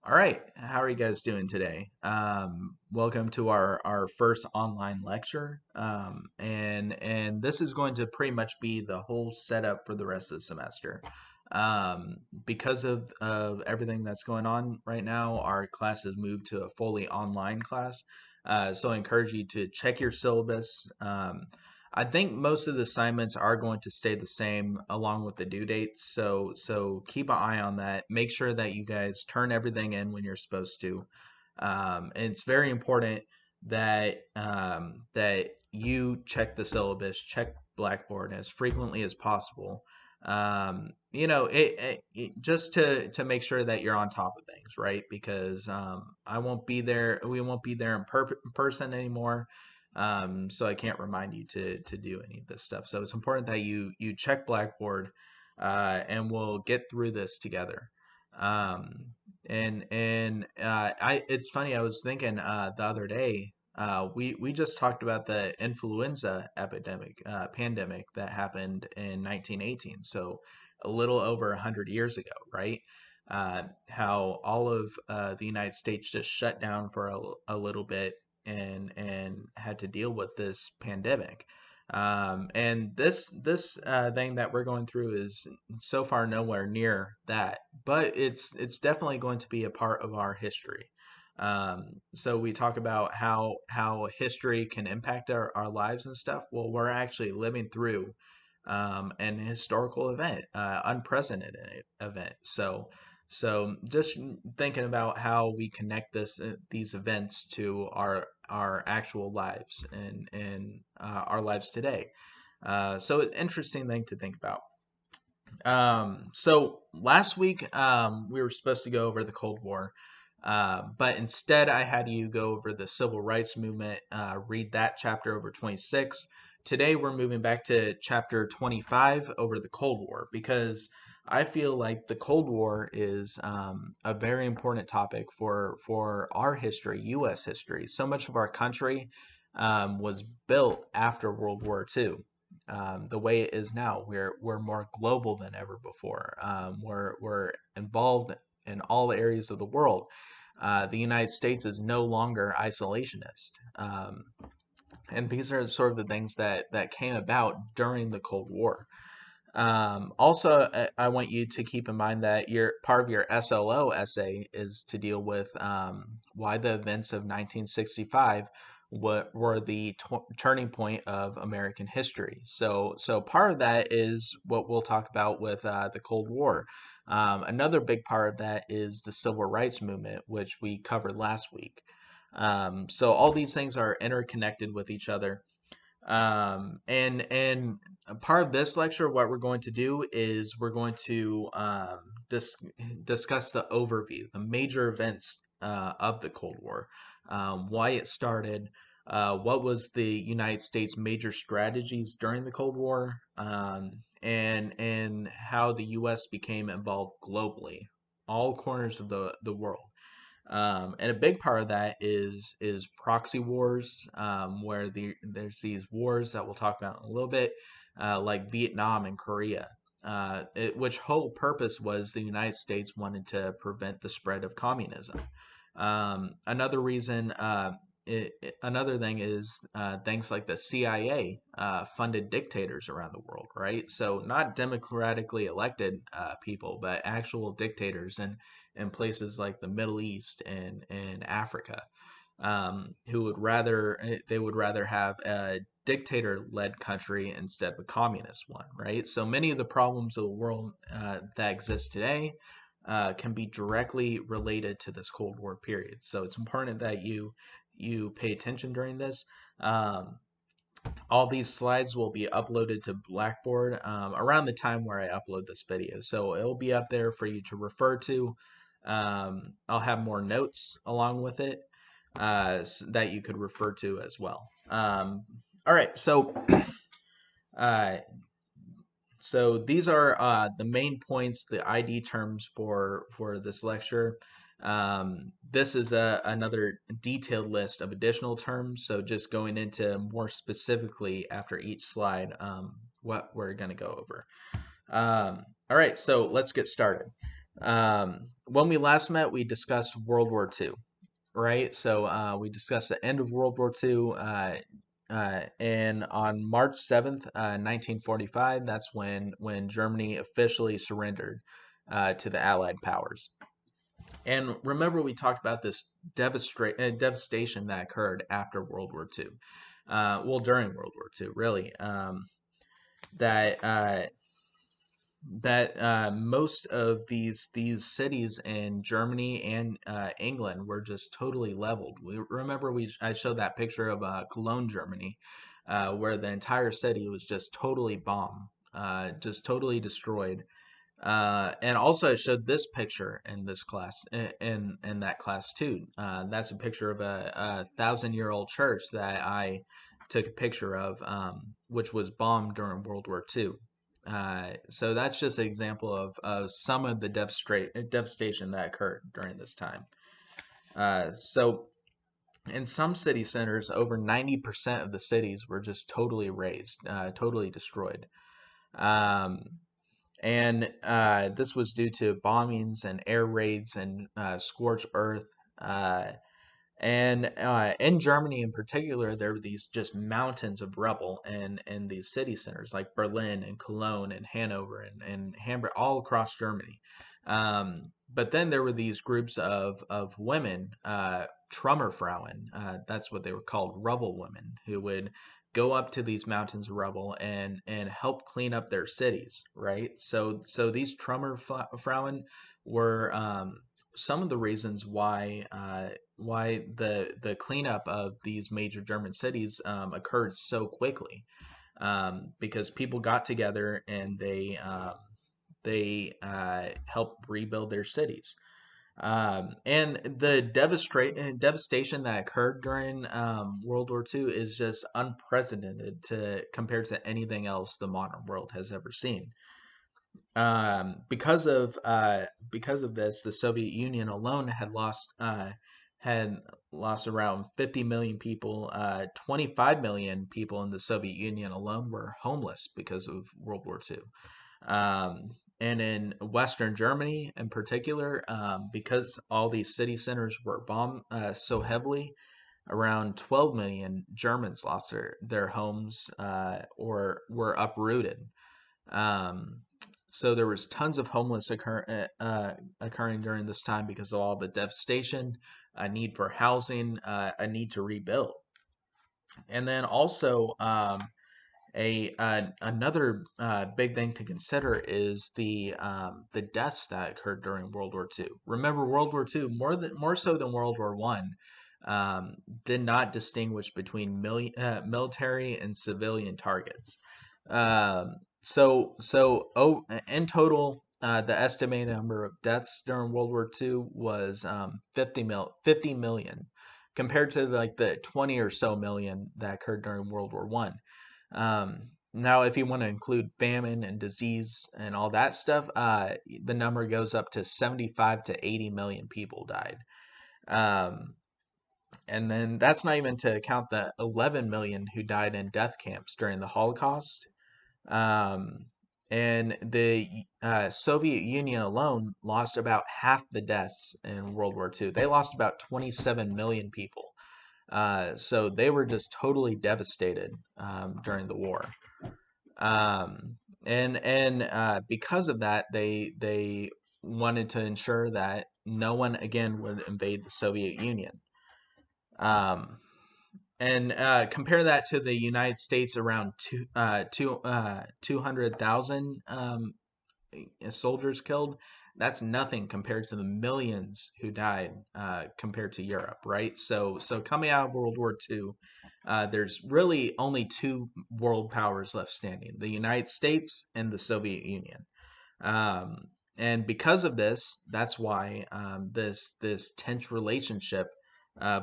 All right, how are you guys doing today? Welcome to our first online lecture, and this is going to pretty much be the whole setup for the rest of the semester. Because of everything that's going on right now, our class has moved to a fully online class. So I encourage you to check your syllabus. I think most of the assignments are going to stay the same along with the due dates. So keep an eye on that. Make sure that you guys turn everything in when you're supposed to. And it's very important that you check the syllabus, check Blackboard as frequently as possible. Just to make sure that you're on top of things, right? Because I won't be there. We won't be there in person anymore. So I can't remind you to do any of this stuff. So it's important that you check Blackboard, and we'll get through this together. Um, and it's funny. I was thinking the other day. We just talked about the influenza epidemic, pandemic that happened in 1918. So a little over 100 years ago, right? How all of the United States just shut down for a little bit and had to deal with this pandemic. And this thing that we're going through is so far nowhere near that, but it's definitely going to be a part of our history. So we talk about how history can impact our lives and stuff. Well, we're actually living through an historical event, unprecedented event. So just thinking about how we connect these events to our actual lives and our lives today. So an interesting thing to think about. So last week we were supposed to go over the Cold War, but instead I had you go over the Civil Rights Movement, read that chapter over 26. Today we're moving back to chapter 25 over the Cold War because I feel like the Cold War is a very important topic for our history, U.S. history. So much of our country was built after World War II. The way it is now. We're more global than ever before. We're involved in all areas of the world. The United States is no longer isolationist. And these are sort of the things that came about during the Cold War. Also, I want you to keep in mind that your part of your SLO essay is to deal with why the events of 1965 were the turning point of American history. So part of that is what we'll talk about with the Cold War. Another big part of that is the Civil Rights Movement, which we covered last week. So all these things are interconnected with each other. And a part of this lecture, what we're going to do is we're going to discuss the overview, the major events of the Cold War, why it started, what was the United States' major strategies during the Cold War, and how the U.S. became involved globally, all corners of the world. And a big part of that is proxy wars, where there's these wars that we'll talk about in a little bit, like Vietnam and Korea, which whole purpose was the United States wanted to prevent the spread of communism. Another reason, another thing is things like the CIA funded dictators around the world, right? So not democratically elected people, but actual dictators in places like the Middle East and Africa, who would rather have a dictator-led country instead of a communist one, right? So many of the problems of the world that exist today can be directly related to this Cold War period. So it's important that you pay attention during this. All these slides will be uploaded to Blackboard around the time where I upload this video. So it'll be up there for you to refer to. I'll have more notes along with it that you could refer to as well. All right, uh, so these are the main points, the ID terms for this lecture. This is another detailed list of additional terms, so just going into more specifically after each slide what we're going to go over. All right, so let's get started. When we last met, we discussed World War II, right? So we discussed the end of World War II, and on March 7th, 1945, that's when Germany officially surrendered to the Allied powers. And remember, we talked about this devastation that occurred after World War II. Well, during World War II, really. That most of these cities in Germany and England were just totally leveled. We remember I showed that picture of Cologne, Germany, where the entire city was just totally bombed, just totally destroyed. And also I showed this picture in this class, in that class too. That's a picture of a 1,000-year-old church that I took a picture of, which was bombed during World War II. So that's just an example of some of the devastation that occurred during this time. So in some city centers, over 90% of the cities were just totally razed, totally destroyed. Um, and this was due to bombings and air raids and scorched earth. Uh, and in Germany in particular, there were these just mountains of rubble in these city centers like Berlin and Cologne and Hanover and Hamburg, all across Germany. But then there were these groups of women, Trümmerfrauen, that's what they were called, rubble women, who would go up to these mountains of rubble and help clean up their cities, right? So these Trümmerfrauen were some of the reasons why the cleanup of these major German cities occurred so quickly, because people got together and they helped rebuild their cities. And the devastation that occurred during World War II is just unprecedented to compared to anything else the modern world has ever seen. Because of this, the Soviet Union alone had lost around 50 million people. 25 million people in the Soviet Union alone were homeless because of World War II. And in Western Germany, in particular, because all these city centers were bombed so heavily, around 12 million Germans lost their homes or were uprooted. Um, so there was tons of homeless occurring during this time because of all the devastation, a need for housing, a need to rebuild. And then also another big thing to consider is the deaths that occurred during World War II. Remember, World War II more so than World War One did not distinguish between military and civilian targets. In total, the estimated number of deaths during World War II was 50 million, compared to like the 20 or so million that occurred during World War One. Now, if you want to include famine and disease and all that stuff, the number goes up to 75 to 80 million people died. Um, and then that's not even to count the 11 million who died in death camps during the Holocaust. Um, and the Soviet Union alone lost about half the deaths in World War II. They lost about 27 million people. So they were just totally devastated during the war. Um, and because of that, they wanted to ensure that no one again would invade the Soviet Union. Um, and compare that to the United States, around 200,000 soldiers killed. That's nothing compared to the millions who died compared to Europe, right? So coming out of World War II, there's really only two world powers left standing: the United States and the Soviet Union. Um, and because of this, that's why this tense relationship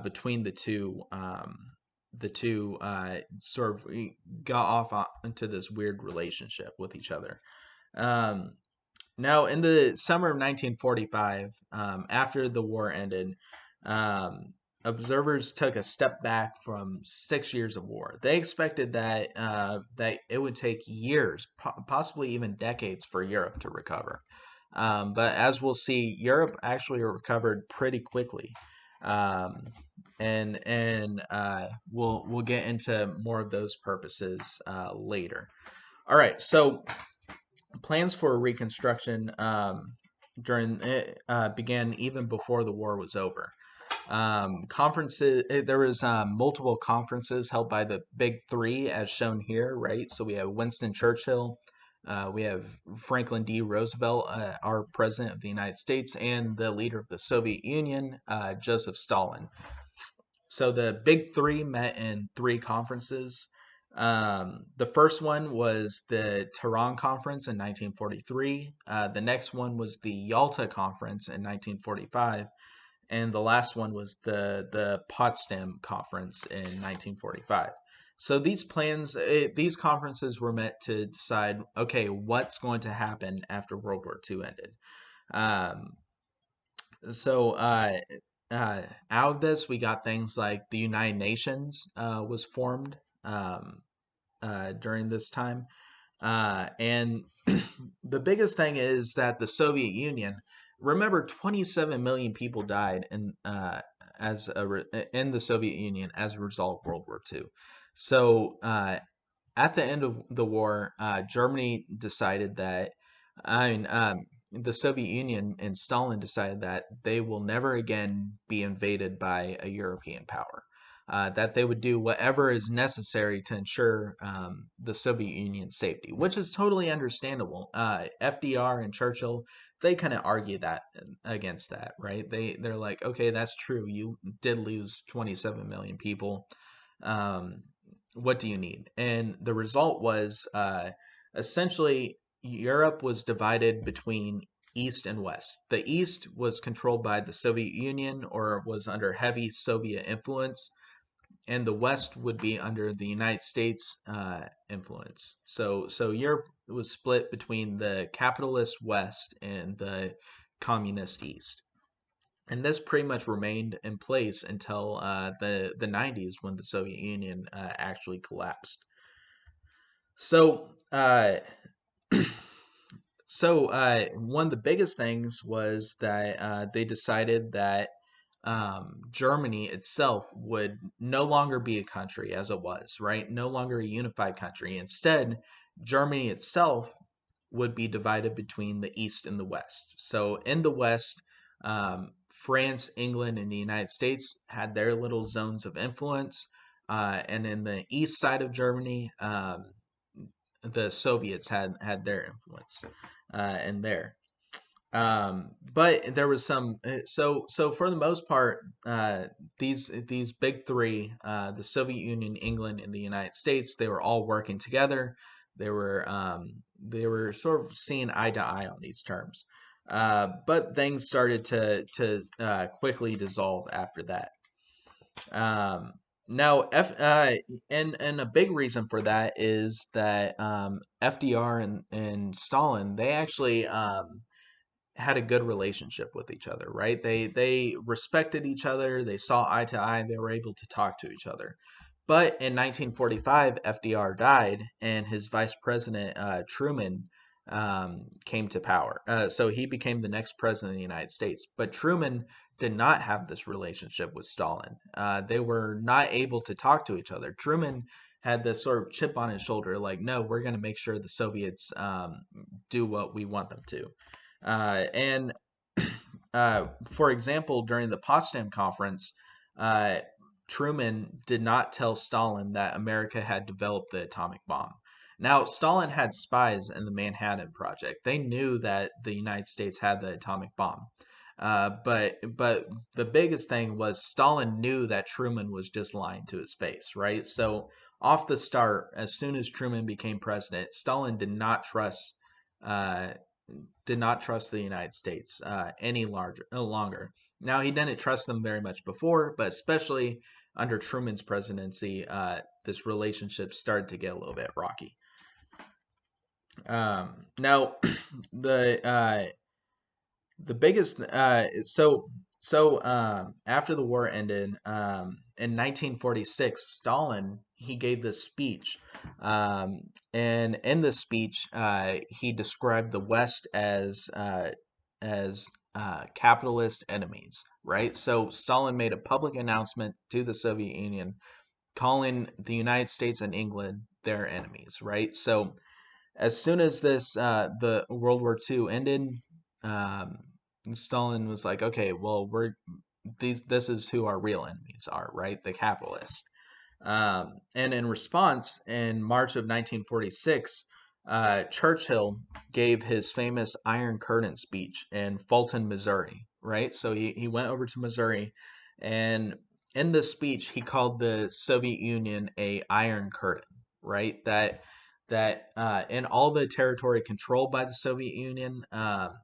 between the two sort of got off into this weird relationship with each other. Um, Now, in the summer of 1945, after the war ended, um, observers took a step back from 6 years of war. They expected that it would take years, possibly even decades, for Europe to recover. But as we'll see, Europe actually recovered pretty quickly, um, and we'll get into more of those purposes later. All right, so plans for reconstruction during began even before the war was over. Conferences, there was multiple conferences held by the big three as shown here, right? So we have Winston Churchill, we have Franklin D. Roosevelt, our president of the United States, and the leader of the Soviet Union, Joseph Stalin. So the big three met in three conferences. The first one was the Tehran Conference in 1943. The next one was the Yalta Conference in 1945, and the last one was the Potsdam Conference in 1945. So these conferences were meant to decide, okay, what's going to happen after World War II ended. Um, so out of this, we got things like the United Nations was formed um, during this time, and the biggest thing is that the Soviet Union. Remember, 27 million people died in the Soviet Union as a result of World War II. So at the end of the war, Germany decided that, I mean, the Soviet Union and Stalin decided that they will never again be invaded by a European power. That they would do whatever is necessary to ensure the Soviet Union's safety, which is totally understandable. FDR and Churchill, they kind of argue that against that, right? They're like, okay, that's true. You did lose 27 million people. Um, what do you need? And the result was essentially Europe was divided between East and West. The East was controlled by the Soviet Union or was under heavy Soviet influence, and the West would be under the United States influence. So Europe was split between the capitalist West and the communist East. And this pretty much remained in place until the 90s when the Soviet Union actually collapsed. So, one of the biggest things was that they decided that Germany itself would no longer be a country as it was, right? No longer a unified country. Instead, Germany itself would be divided between the East and the West. So in the West, France, England, and the United States had their little zones of influence. And in the east side of Germany, the Soviets had their influence in there. But there was some so for the most part, these big three, the Soviet Union, England, and the United States, they were all working together. They were sort of seeing eye to eye on these terms. But things started to quickly dissolve after that. Um, now, and a big reason for that is that FDR and Stalin, they actually had a good relationship with each other, right? They respected each other, they saw eye to eye, they were able to talk to each other. But in 1945, FDR died, and his vice president Truman came to power. So he became the next president of the United States. But Truman did not have this relationship with Stalin. They were not able to talk to each other. Truman had this sort of chip on his shoulder, like, no, we're going to make sure the Soviets do what we want them to. And for example, during the Potsdam Conference, Truman did not tell Stalin that America had developed the atomic bomb. Now, Stalin had spies in the Manhattan Project. They knew that the United States had the atomic bomb. But the biggest thing was Stalin knew that Truman was just lying to his face, right? So off the start, as soon as Truman became president, Stalin uh, did not trust the United States no longer. Now, he didn't trust them very much before, but especially under Truman's presidency, this relationship started to get a little bit rocky. Now, the biggest after the war ended, in 1946, Stalin, he gave this speech, and in this speech he described the West as capitalist enemies, right? So Stalin made a public announcement to the Soviet Union calling the United States and England their enemies, right? So as soon as the World War II ended, um, Stalin was like, okay, well, this is who our real enemies are, right? The capitalists. And in response, in March of 1946, Churchill gave his famous Iron Curtain speech in Fulton, Missouri, right? So he went over to Missouri, and in this speech, he called the Soviet Union a Iron Curtain, right? That in all the territory controlled by the Soviet Union,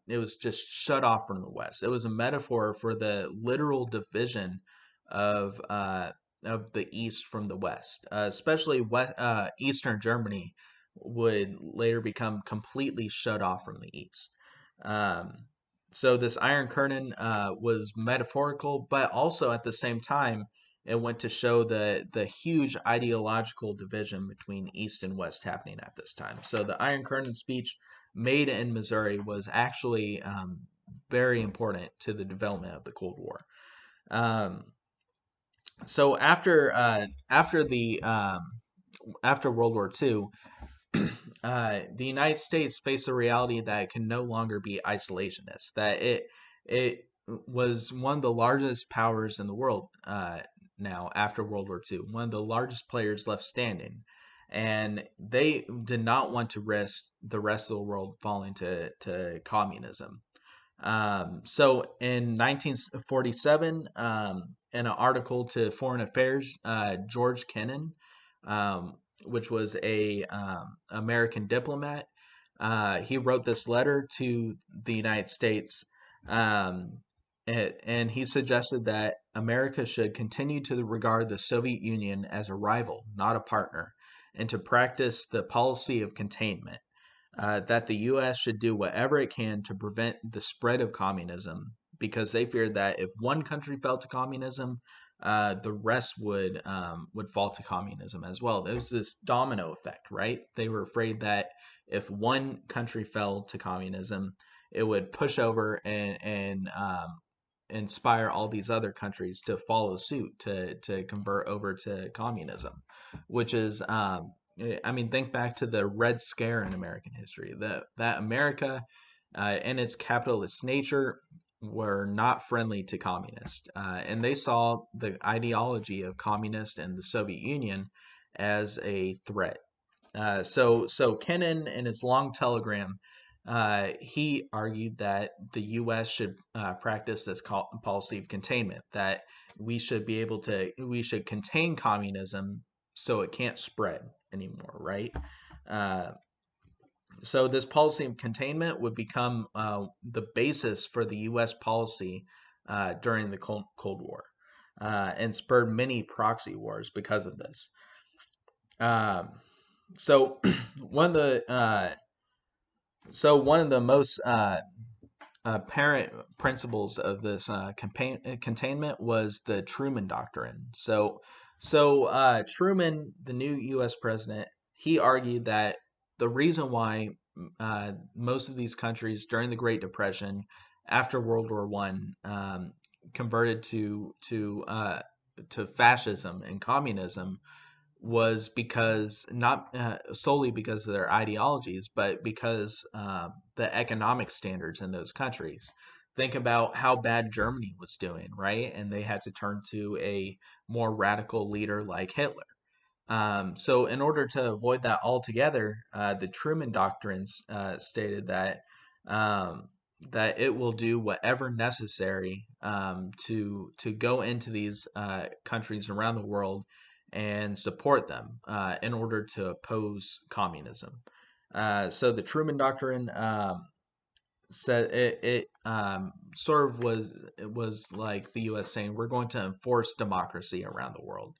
it was just shut off from the West. It was a metaphor for the literal division of the East from the West, especially Eastern Germany would later become completely shut off from the East. Um, so this Iron Curtain was metaphorical, but also at the same time, it went to show the huge ideological division between East and West happening at this time. So the Iron Curtain speech made in Missouri was actually very important to the development of the Cold War. Um, so after World War II, the United States faced the reality that it can no longer be isolationist. That it was one of the largest powers in the world now after World War II, one of the largest players left standing, and they did not want to risk the rest of the world falling to communism. So in 1947, in an article to Foreign Affairs, George Kennan, um, which was a American diplomat, he wrote this letter to the United States, um, and he suggested that America should continue to regard the Soviet Union as a rival, not a partner, and to practice the policy of containment, that the U.S. should do whatever it can to prevent the spread of communism because they feared that if one country fell to communism, the rest would fall to communism as well. There was this domino effect, right? They were afraid that if one country fell to communism, it would push over and inspire all these other countries to follow suit to convert over to communism, which is I mean, think back to the Red Scare in American history. That America, in its capitalist nature, were not friendly to communists, and they saw the ideology of communists and the Soviet Union as a threat. So Kennan, in his long telegram, he argued that the U.S. should practice this policy of containment, that we should contain communism so it can't spread anymore, right? Uh, so this policy of containment would become the basis for the U.S. policy during the Cold War, and spurred many proxy wars because of this. Um, so one of the one of the most apparent principles of this containment was the Truman Doctrine. So Truman, the new U.S. president, he argued that the reason why most of these countries during the Great Depression, after World War One, converted to fascism and communism was because not solely because of their ideologies, but because the economic standards in those countries. Think about how bad Germany was doing, right? And they had to turn to a more radical leader like Hitler. So, in order to avoid that altogether, the Truman Doctrines stated um, that it will do whatever necessary to go into these countries around the world and support them in order to oppose communism. So the Truman Doctrine said it sort of was like the U.S. saying we're going to enforce democracy around the world,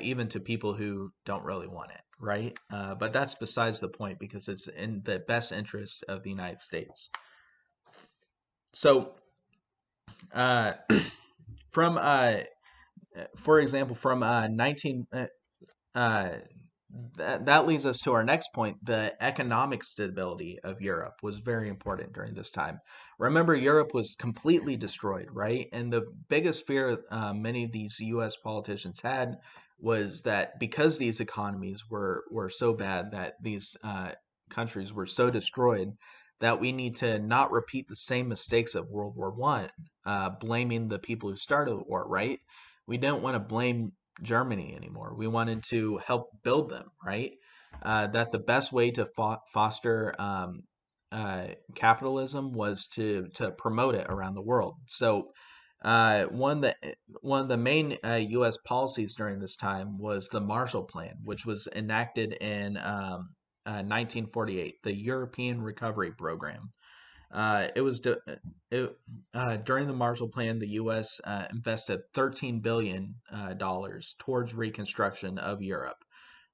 even to people who don't really want it, right? But that's besides the point because it's in the best interest of the United States. So, uh, from for example, from 19 uh, that leads us to our next point. The economic stability of Europe was very important during this time. Remember, Europe was completely destroyed, right? And the biggest fear many of these U.S. politicians had was that because these economies were so bad, that these countries were so destroyed, that we need to not repeat the same mistakes of World War One, blaming the people who started the war, right? We don't want to blame Germany anymore. We wanted to help build them, right? That the best way to foster capitalism was to promote it around the world. So one of the main U.S. policies during this time was the Marshall Plan, which was enacted in 1948, the European Recovery Program. It was it, During the Marshall Plan, the U.S. Invested $13 billion towards reconstruction of Europe,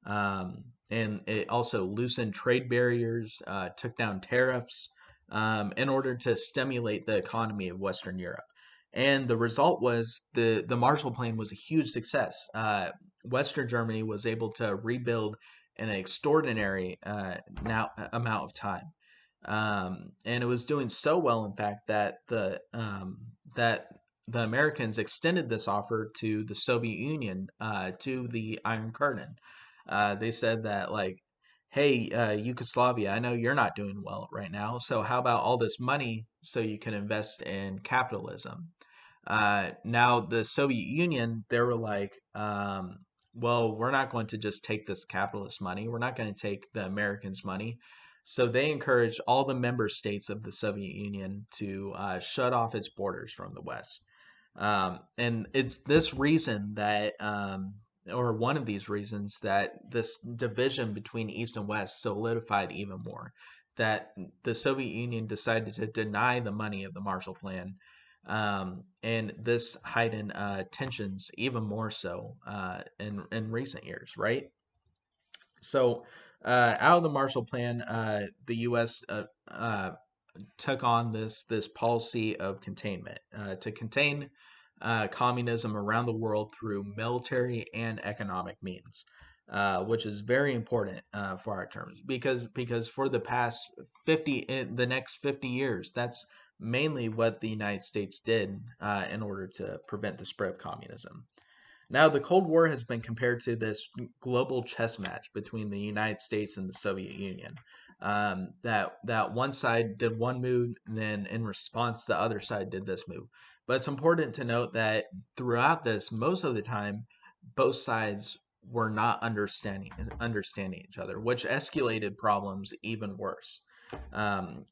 and it also loosened trade barriers, took down tariffs, in order to stimulate the economy of Western Europe. And the result was the Marshall Plan was a huge success. Western Germany was able to rebuild in an extraordinary now amount of time. And it was doing so well, in fact, that the Americans extended this offer to the Soviet Union, to the Iron Curtain. They said that, like, hey, Yugoslavia, I know you're not doing well right now, so how about all this money so you can invest in capitalism? Now the Soviet Union, they were like, well, we're not going to just take this capitalist money. We're not going to take the Americans' money. So they encouraged all the member states of the Soviet Union to shut off its borders from the West. And it's this reason that, or one of these reasons, that this division between East and West solidified even more. That the Soviet Union decided to deny the money of the Marshall Plan, and this heightened tensions even more so in recent years, right? So, out of the Marshall Plan, the U.S. Took on this policy of containment, to contain communism around the world through military and economic means, which is very important for our terms, because for the past 50 in the next 50 years, that's mainly what the United States did in order to prevent the spread of communism. Now, the Cold War has been compared to this global chess match between the United States and the Soviet Union. That one side did one move, and then in response, the other side did this move. But it's important to note that throughout this, most of the time, both sides were not understanding each other, which escalated problems even worse,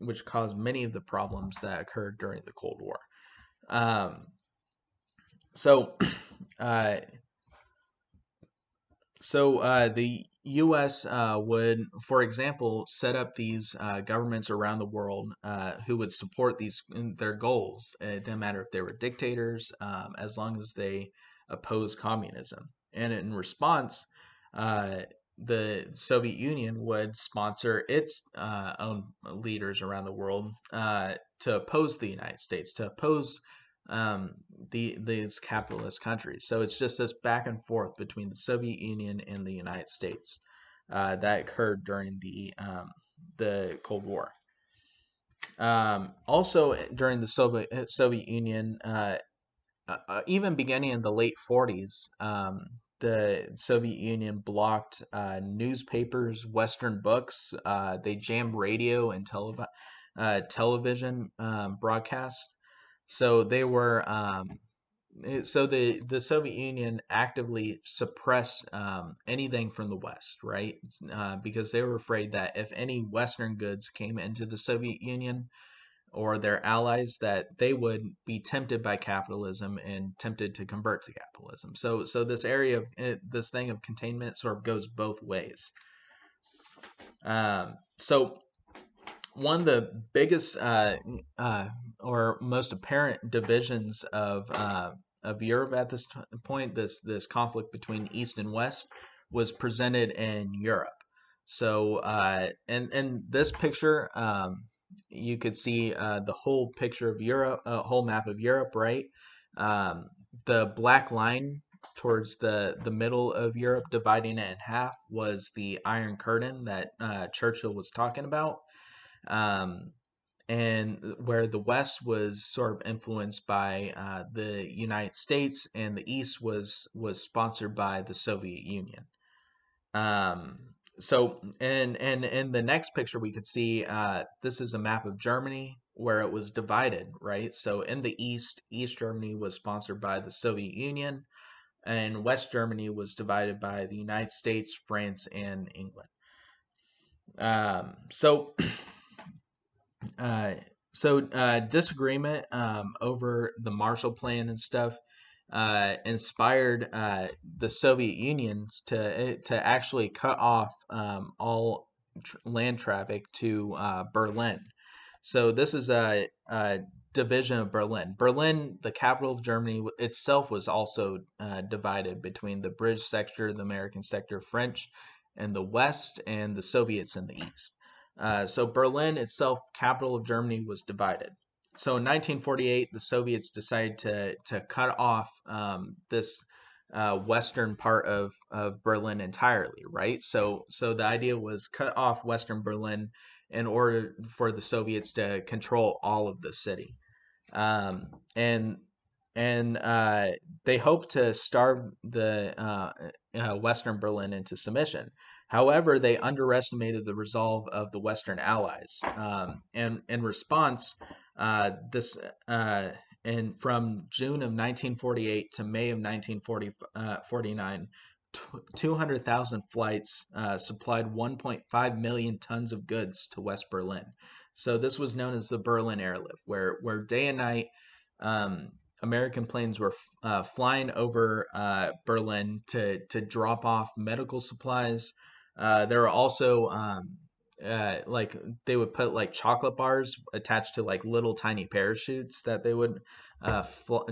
which caused many of the problems that occurred during the Cold War. Um, so uh, the U.S. Would, for example, set up these governments around the world who would support their goals. It didn't matter if they were dictators, as long as they opposed communism. And in response, uh, the Soviet Union would sponsor its own leaders around the world to oppose the United States, to oppose um, these capitalist countries. So it's just this back and forth between the Soviet Union and the United States that occurred during the Cold War. Also, during the Soviet Union, even beginning in the late 40s, the Soviet Union blocked newspapers, Western books. They jammed radio and television broadcast. So they were so the Soviet Union actively suppressed anything from the West, right? Because they were afraid that if any Western goods came into the Soviet Union or their allies, that they would be tempted by capitalism and tempted to convert to capitalism. So this area of this thing of containment sort of goes both ways. So one of the biggest or most apparent divisions of Europe at this point, this conflict between East and West, was presented in Europe. So in this picture, you could see the whole picture of Europe, whole map of Europe, right? The black line towards the middle of Europe, dividing it in half, was the Iron Curtain that Churchill was talking about. Um, and where the West was sort of influenced by the United States, and the East was sponsored by the Soviet Union. Um, so, and in the next picture, we could see this is a map of Germany where it was divided, right? So in the East Germany was sponsored by the Soviet Union, and West Germany was divided by the United States, France, and England. Um, so Uh, disagreement over the Marshall Plan and stuff inspired the Soviet Unions to actually cut off all land traffic to Berlin. So this is a division of Berlin. Berlin, the capital of Germany itself, was also divided between the British sector, the American sector, French in the west, and the Soviets in the east. So Berlin itself, capital of Germany, was divided. So in 1948, the Soviets decided to cut off this western part of Berlin entirely, right? So the idea was cut off Western Berlin in order for the Soviets to control all of the city. Um, and and they hoped to starve the Western Berlin into submission. However, they underestimated the resolve of the Western Allies. And in response, this and from June of 1948 to May of 1949, 200,000 flights supplied 1.5 million tons of goods to West Berlin. So this was known as the Berlin Airlift, where day and night um, American planes were flying over Berlin to drop off medical supplies. There were also like they would put like chocolate bars attached to like little tiny parachutes that they would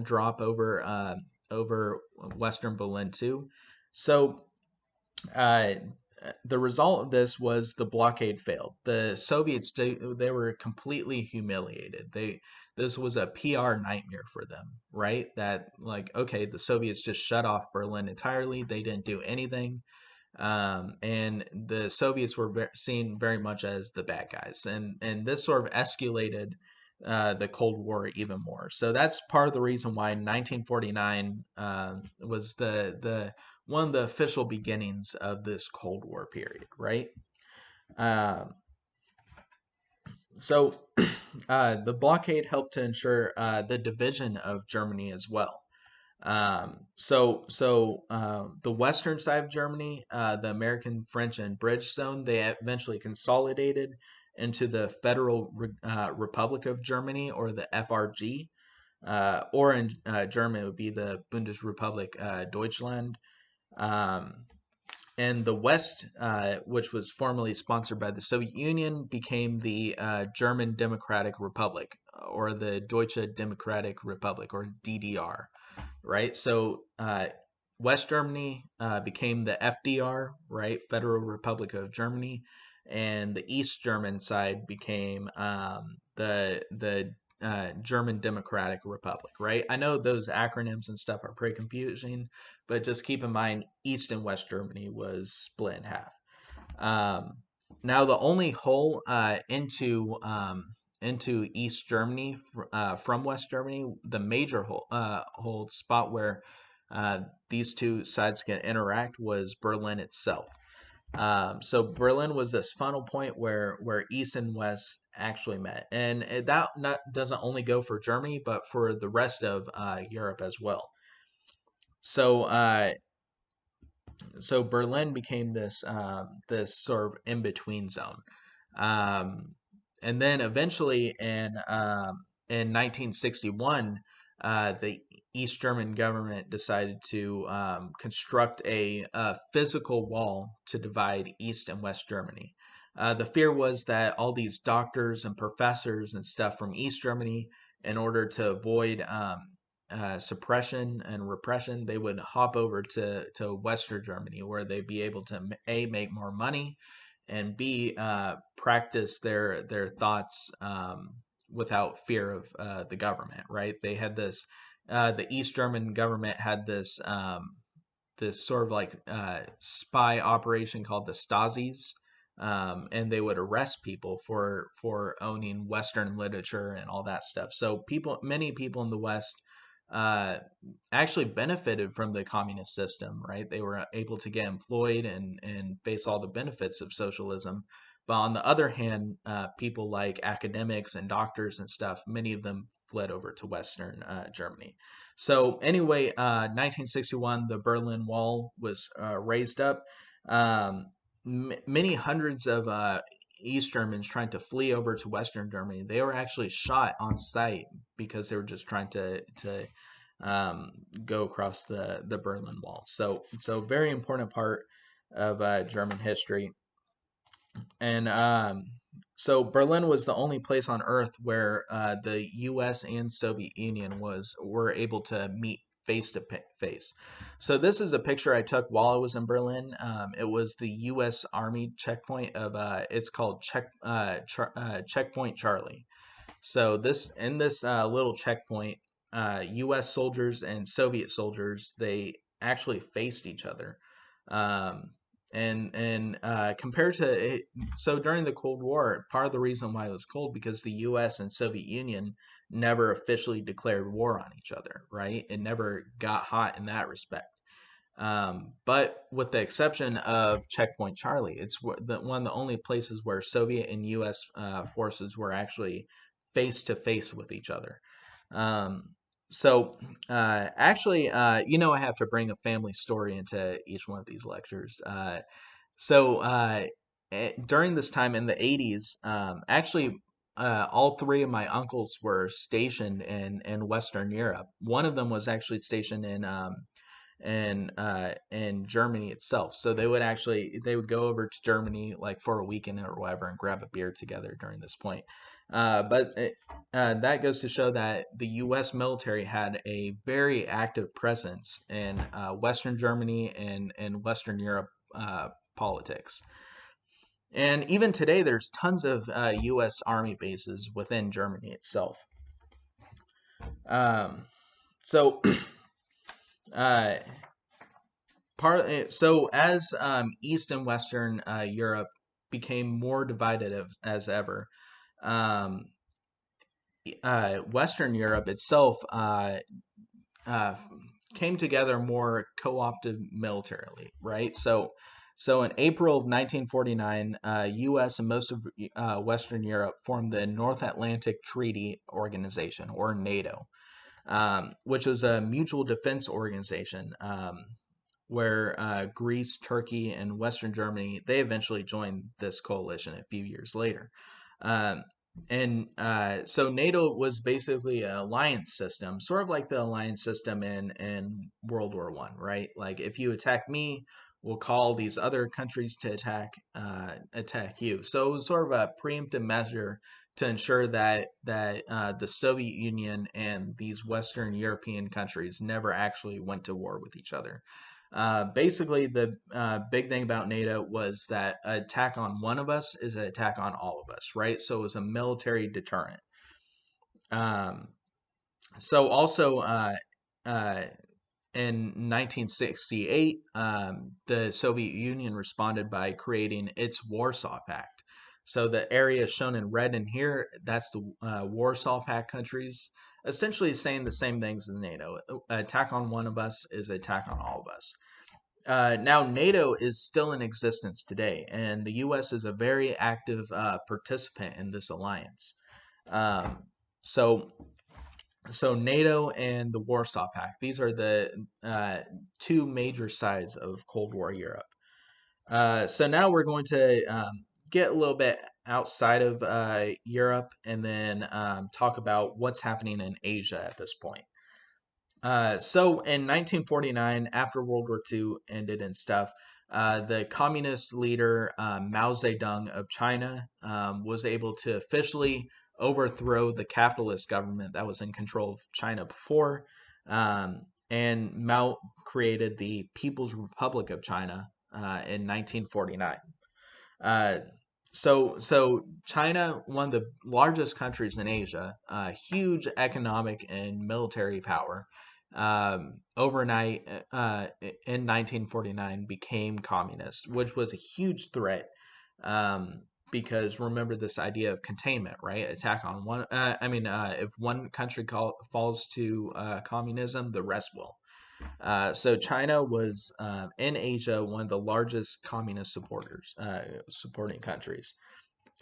drop over Western Berlin too. So uh, the result of this was the blockade failed. The Soviets they were completely humiliated. This was a PR nightmare for them, right? That like okay, the Soviets just shut off Berlin entirely. They didn't do anything. And the Soviets were seen very much as the bad guys, and this sort of escalated the Cold War even more. So that's part of the reason why 1949 was the one of the official beginnings of this Cold War period, right? Um, so the blockade helped to ensure the division of Germany as well. The western side of Germany, the American, French, and British zone, they eventually consolidated into the Federal Republic of Germany, or the FRG, or in German it would be the Bundesrepublik Deutschland. Um, and the West, which was formerly sponsored by the Soviet Union, became the German Democratic Republic, or the Deutsche Democratic Republic, or DDR, right? So West Germany became the FDR, right, Federal Republic of Germany, and the East German side became the German Democratic Republic, right? I know those acronyms and stuff are pretty confusing, but just keep in mind East and West Germany was split in half. Um, Now the only hole into East Germany from West Germany, the major hole spot where these two sides can interact, was Berlin itself. So Berlin was this funnel point where East and West actually met, and that not, doesn't only go for Germany, but for the rest of Europe as well. So so Berlin became this sort of in between zone. Um, and then eventually in 1961, the East German government decided to construct a physical wall to divide East and West Germany. The fear was that all these doctors and professors and stuff from East Germany, in order to avoid suppression and repression, they would hop over to Western Germany, where they'd be able to A, make more money, and B, practice their thoughts without fear of the government, right? They had this, the East German government had this this sort of like spy operation called the Stasis, and they would arrest people for owning Western literature and all that stuff. So many people in the West uh, actually benefited from the communist system, right? They were able to get employed and face all the benefits of socialism. But on the other hand, people like academics and doctors and stuff, many of them fled over to Western Germany. So anyway, 1961, the Berlin Wall was raised up. Um, Many hundreds of East Germans trying to flee over to Western Germany, they were actually shot on sight because they were just trying to um, go across the Berlin Wall. So very important part of German history. And so Berlin was the only place on Earth where the U.S. and Soviet Union were able to meet face to face. So this is a picture I took while I was in Berlin. It was the U.S. Army checkpoint of it's called Checkpoint Charlie. So this little checkpoint, U.S. soldiers and Soviet soldiers, they actually faced each other. Um, and compared to it, so during the Cold War, part of the reason why it was cold because the U.S. and Soviet Union never officially declared war on each other, right? It never got hot in that respect. But with the exception of Checkpoint Charlie, it's one of the only places where Soviet and U.S. Forces were actually face to face with each other. Um, so actually, I have to bring a family story into each one of these lectures. During this time in the 80s, actually, all three of my uncles were stationed in Western Europe. One of them was actually stationed in Germany itself. So they would go over to Germany like for a weekend or whatever and grab a beer together during this point. That goes to show that the U.S. military had a very active presence in Western Germany and Western Europe politics. And even today, there's tons of U.S. Army bases within Germany itself. Um, so, uh, so as East and Western Europe became more divided as ever, um, Western Europe itself uh, came together more co-opted militarily, right? So in April of 1949, U.S. and most of Western Europe formed the North Atlantic Treaty Organization, or NATO, which was a mutual defense organization where Greece, Turkey, and Western Germany, they eventually joined this coalition a few years later. Um, so NATO was basically an alliance system, sort of like the alliance system in World War I, right? Like if you attack me, we'll call these other countries to attack you. So it was sort of a preemptive measure to ensure that the Soviet Union and these Western European countries never actually went to war with each other. Basically, the big thing about NATO was that an attack on one of us is an attack on all of us, right? So it was a military deterrent. Um, so also uh, in 1968, the Soviet Union responded by creating its Warsaw Pact. So the area shown in red in here, that's the Warsaw Pact countries, essentially saying the same things as NATO. Attack on one of us is attack on all of us. Now, NATO is still in existence today, and the U.S. is a very active participant in this alliance. Um, so, so NATO and the Warsaw Pact, these are the two major sides of Cold War Europe. So now we're going to get a little bit outside of Europe and then talk about what's happening in Asia at this point. So in 1949, after World War II ended and stuff, the communist leader Mao Zedong of China was able to officially overthrow the capitalist government that was in control of China before, and Mao created the People's Republic of China in 1949. Uh, so China, one of the largest countries in Asia, huge economic and military power. overnight in 1949 became communist, which was a huge threat. Um, because remember this idea of containment, right? Attack on one. If one country falls to communism, the rest will. So China was in Asia one of the largest communist supporting countries.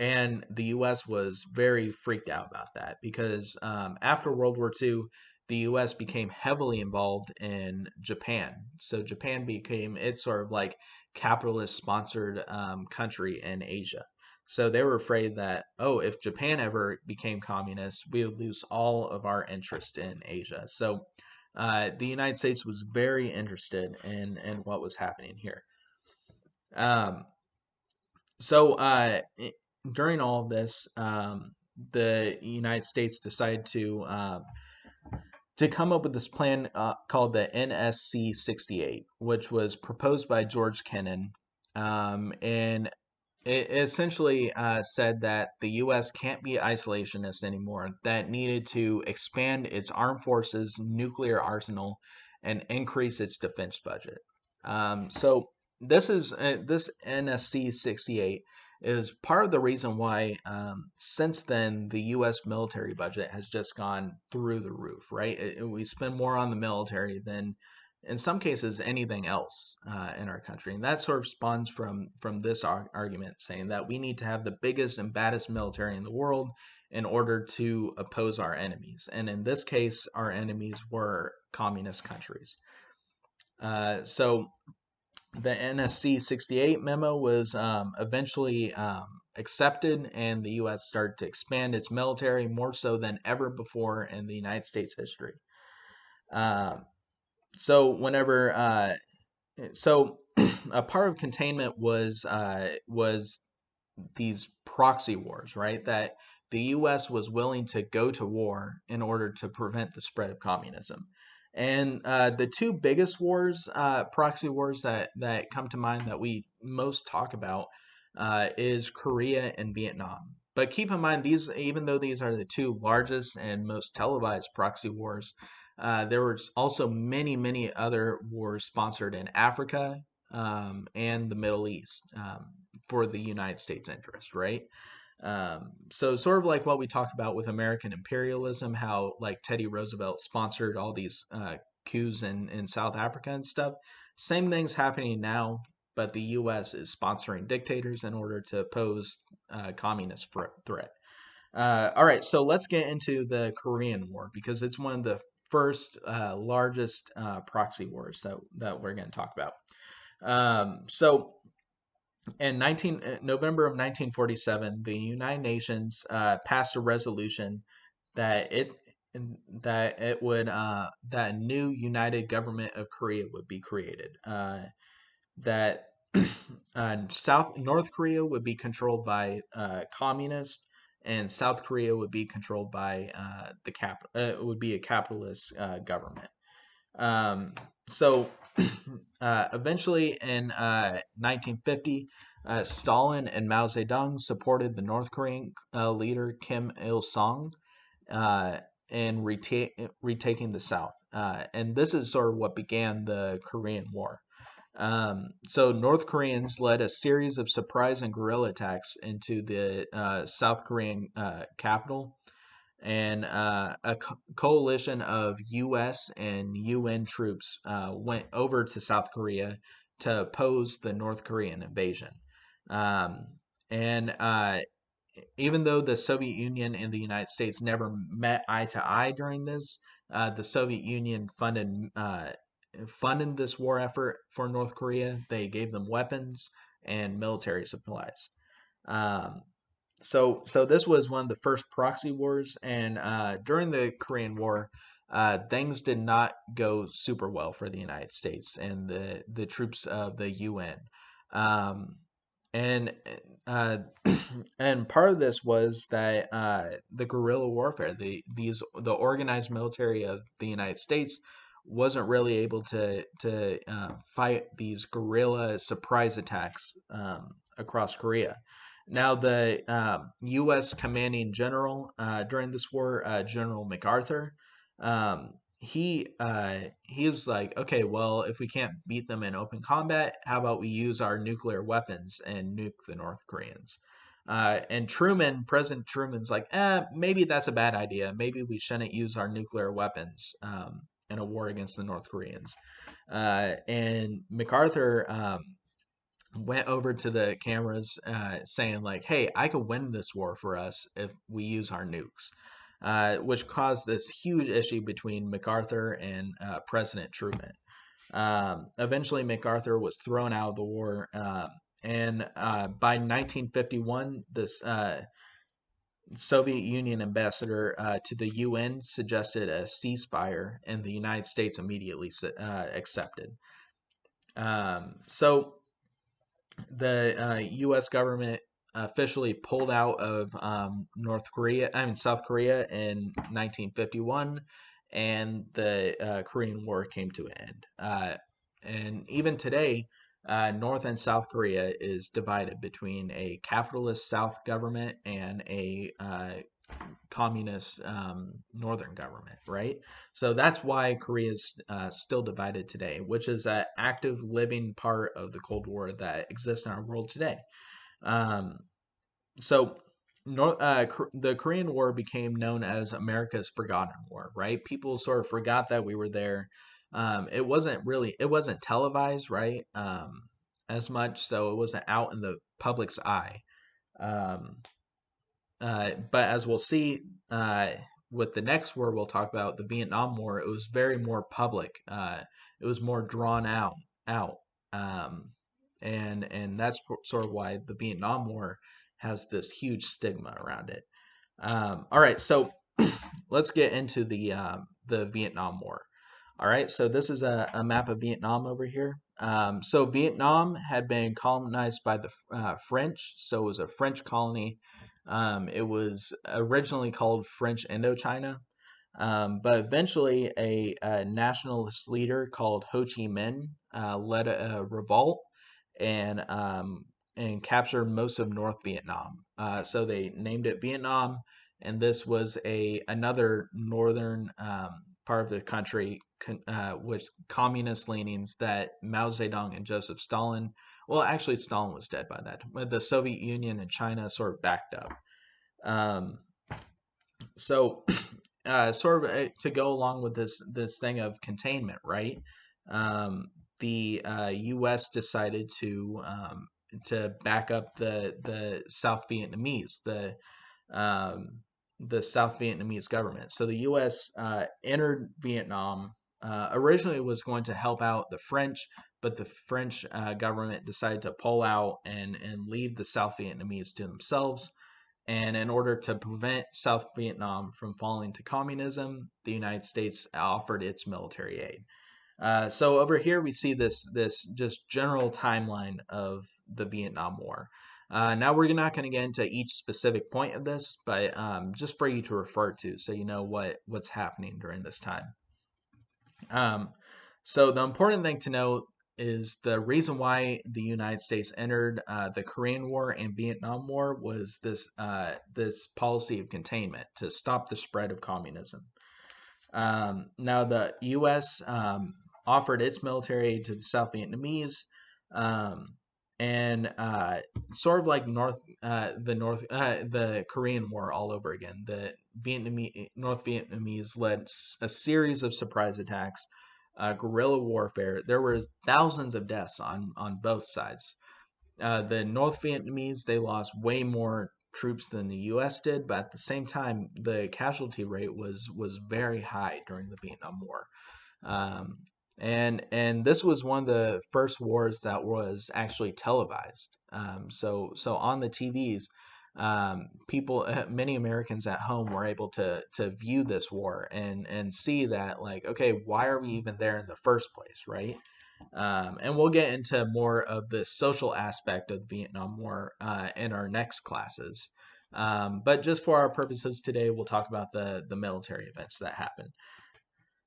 And the U.S. was very freaked out about that because after World War II, the U.S. became heavily involved in Japan. So Japan became its sort of like capitalist sponsored country in Asia. So they were afraid that, oh, if Japan ever became communist, we would lose all of our interest in Asia. So the United States was very interested in what was happening here. Um, so during all of this, the United States decided to come up with this plan called the NSC 68, which was proposed by George Kennan, and it essentially said that the U.S. can't be isolationist anymore, that needed to expand its armed forces, nuclear arsenal, and increase its defense budget. So this NSC 68 is part of the reason why since then the U.S. military budget has just gone through the roof, right? We spend more on the military than in some cases anything else in our country, and that sort of spawns from this argument saying that we need to have the biggest and baddest military in the world in order to oppose our enemies, and in this case our enemies were communist countries. So the NSC 68 memo was eventually accepted, and the U.S. started to expand its military more so than ever before in the United States history. Um, so whenever so a part of containment was these proxy wars, right? That the U.S. was willing to go to war in order to prevent the spread of communism. And the two biggest wars, proxy wars that come to mind that we most talk about, is Korea and Vietnam. But keep in mind, these, even though these are the two largest and most televised proxy wars, there were also many, many other wars sponsored in Africa and the Middle East for the United States interest, right? So sort of like what we talked about with American imperialism, how like Teddy Roosevelt sponsored all these coups in South Africa and stuff. Same thing's happening now, but the U.S. is sponsoring dictators in order to oppose communist threat. All right, so let's get into the Korean War because it's one of the first largest proxy wars that we're going to talk about. So in November of 1947, the United Nations passed a resolution that it would that a new united government of Korea would be created. That North Korea would be controlled by communists, and South Korea would be controlled by it would be a capitalist government. Um, so eventually in 1950, Stalin and Mao Zedong supported the North Korean leader Kim Il Sung uh, in retaking the South. And this is sort of what began the Korean War. So North Koreans led a series of surprise and guerrilla attacks into the South Korean capital, and a coalition of U.S. and UN troops went over to South Korea to oppose the North Korean invasion. Um, and even though the Soviet Union and the United States never met eye to eye during this, the Soviet Union funded this war effort for North Korea. They gave them weapons and military supplies. Um, so this was one of the first proxy wars, and during the Korean War, things did not go super well for the United States and the troops of the UN. Um, and uh, and part of this was that the guerrilla warfare, the organized military of the United States wasn't really able to fight these guerrilla surprise attacks across Korea. Now, the U.S. commanding general during this war, General MacArthur, um, he was like, okay, well, if we can't beat them in open combat, how about we use our nuclear weapons and nuke the North Koreans? And President Truman's like, maybe that's a bad idea. Maybe we shouldn't use our nuclear weapons in a war against the North Koreans. And MacArthur went over to the cameras saying like, hey, I could win this war for us if we use our nukes, which caused this huge issue between MacArthur and President Truman. Eventually, MacArthur was thrown out of the war, and by 1951, this Soviet Union ambassador to the UN suggested a ceasefire, and the United States immediately accepted. So the U.S. government officially pulled out of South Korea in 1951, and the Korean War came to an end. And even today, North and South Korea is divided between a capitalist South government and a communist northern government, right? So that's why Korea is still divided today, which is an active living part of the Cold War that exists in our world today. So the Korean War became known as America's Forgotten War, right? People sort of forgot that we were there. It wasn't televised, right? As much, so it wasn't out in the public's eye. Um, but as we'll see with the next war we'll talk about, the Vietnam War, it was very more public. It was more drawn out. Um, and that's sort of why the Vietnam War has this huge stigma around it. All right, so let's get into the Vietnam War. All right, so this is a map of Vietnam over here. So Vietnam had been colonized by the French, so it was a French colony. It was originally called French Indochina, but eventually a nationalist leader called Ho Chi Minh led a revolt and captured most of North Vietnam. So they named it Vietnam, and this was another northern part of the country with communist leanings that Mao Zedong and Joseph Stalin. Well, actually, Stalin was dead by that. But the Soviet Union and China sort of backed up. So, sort of to go along with this thing of containment, right? The U.S. decided to back up the South Vietnamese, the South Vietnamese government. So the U.S. Entered Vietnam. Originally was going to help out the French, but the French government decided to pull out and leave the South Vietnamese to themselves. And in order to prevent South Vietnam from falling to communism, the United States offered its military aid. So over here we see this just general timeline of the Vietnam War. Now we're not going to get into each specific point of this, but just for you to refer to, so you know what's happening during this time. So the important thing to know is the reason why the United States entered the Korean War and Vietnam War was this policy of containment to stop the spread of communism. Now the U.S. Offered its military aid to the South Vietnamese, and sort of like the Korean War all over again. The North Vietnamese led a series of surprise attacks, guerrilla warfare. There were thousands of deaths on both sides. The North Vietnamese, they lost way more troops than the U.S. did, but at the same time, the casualty rate was very high during the Vietnam War. And this was one of the first wars that was actually televised. So on the TVs, many Americans at home were able to view this war and see that, like, okay, why are we even there in the first place, right? And we'll get into more of the social aspect of the Vietnam War in our next classes. But just for our purposes today, we'll talk about the military events that happened.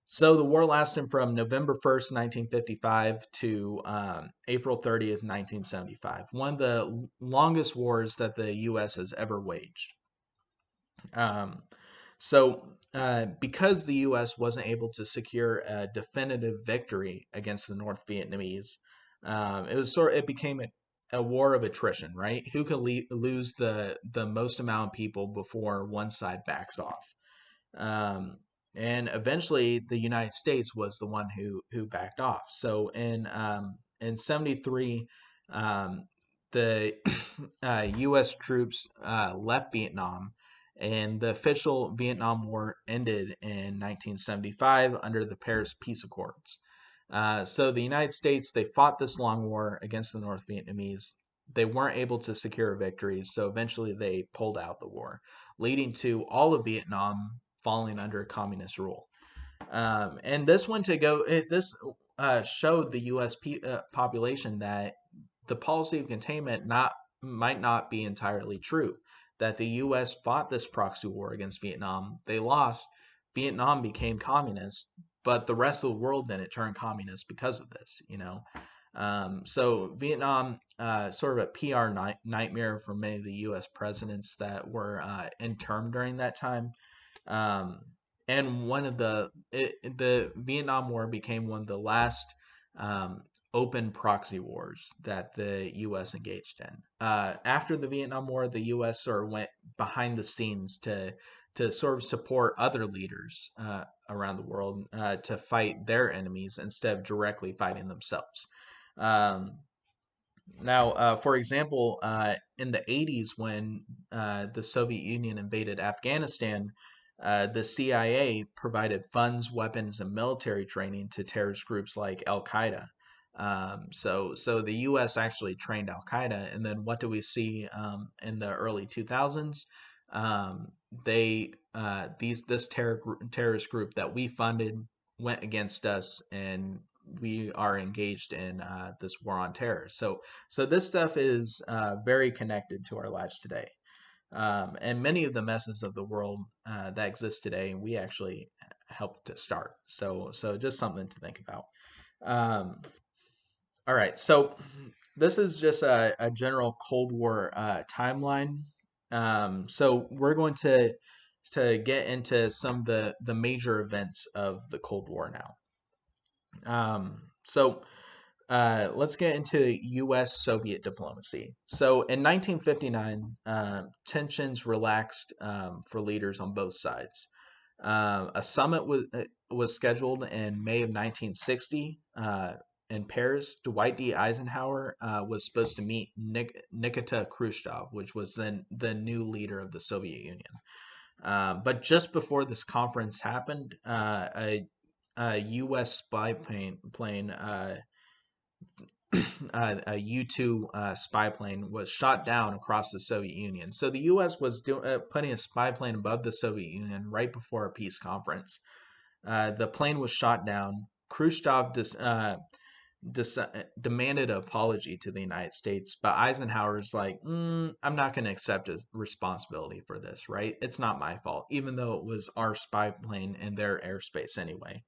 So the war lasted from November 1st, 1955 to April 30th, 1975. One of the longest wars that the U.S. has ever waged. So because the U.S. wasn't able to secure a definitive victory against the North Vietnamese, it became a war of attrition, right? Who can lose the most amount of people before one side backs off? Um, and eventually, the United States was the one who backed off. So in '73, um, the U.S. troops left Vietnam, and the official Vietnam War ended in 1975 under the Paris Peace Accords. So the United States, they fought this long war against the North Vietnamese. They weren't able to secure victories, so eventually they pulled out the war, leading to all of Vietnam falling under communist rule. And this one to go, this showed the U.S. population that the policy of containment might not be entirely true. That the U.S. fought this proxy war against Vietnam, they lost. Vietnam became communist, but the rest of the world then it turned communist because of this. So Vietnam, sort of a PR nightmare for many of the U.S. presidents that were in term during that time. Um, and the Vietnam War became one of the last open proxy wars that the U.S. engaged in. After the Vietnam War, the U.S. sort of went behind the scenes to sort of support other leaders around the world to fight their enemies instead of directly fighting themselves. Um, Now, for example, in the 80s, when the Soviet Union invaded Afghanistan, the CIA provided funds, weapons, and military training to terrorist groups like Al Qaeda. So the U.S. actually trained Al Qaeda, and then what do we see in the early 2000s? This terrorist group that we funded went against us, and we are engaged in this war on terror. So this stuff is very connected to our lives today. And many of the messes of the world that exist today, we actually helped to start. So just something to think about. Um, all right, so this is just a general Cold War timeline. So we're going to get into some of the major events of the Cold War now. So let's get into U.S. Soviet diplomacy. So in 1959, tensions relaxed for leaders on both sides. A summit was scheduled in May of 1960 in Paris. Dwight D. Eisenhower was supposed to meet Nikita Khrushchev, which was then the new leader of the Soviet Union. But just before this conference happened, a U.S. spy plane a U-2 spy plane was shot down across the Soviet Union. So the U.S. was putting a spy plane above the Soviet Union right before a peace conference. The plane was shot down. Khrushchev demanded an apology to the United States, but Eisenhower's like, I'm not going to accept a responsibility for this, right? It's not my fault, even though it was our spy plane in their airspace anyway.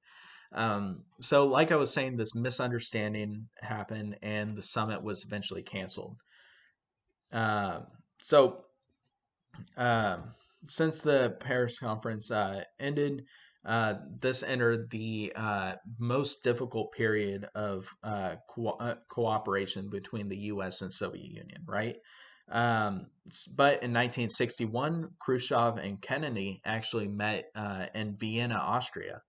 So like I was saying, this misunderstanding happened and the summit was eventually canceled. Um, so um, since the Paris conference ended, this entered the most difficult period of cooperation between the U.S. and Soviet Union, right? But in 1961, Khrushchev and Kennedy actually met in Vienna, Austria.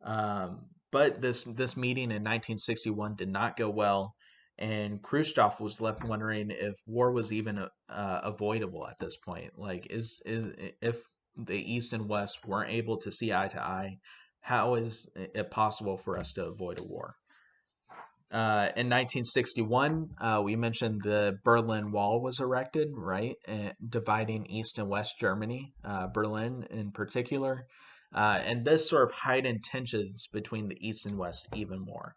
But this meeting in 1961 did not go well, and Khrushchev was left wondering if war was even avoidable at this point. Like, if the East and West weren't able to see eye to eye, how is it possible for us to avoid a war? In 1961, we mentioned the Berlin Wall was erected, right, dividing East and West Germany, Berlin in particular. And this sort of heightened tensions between the East and West even more.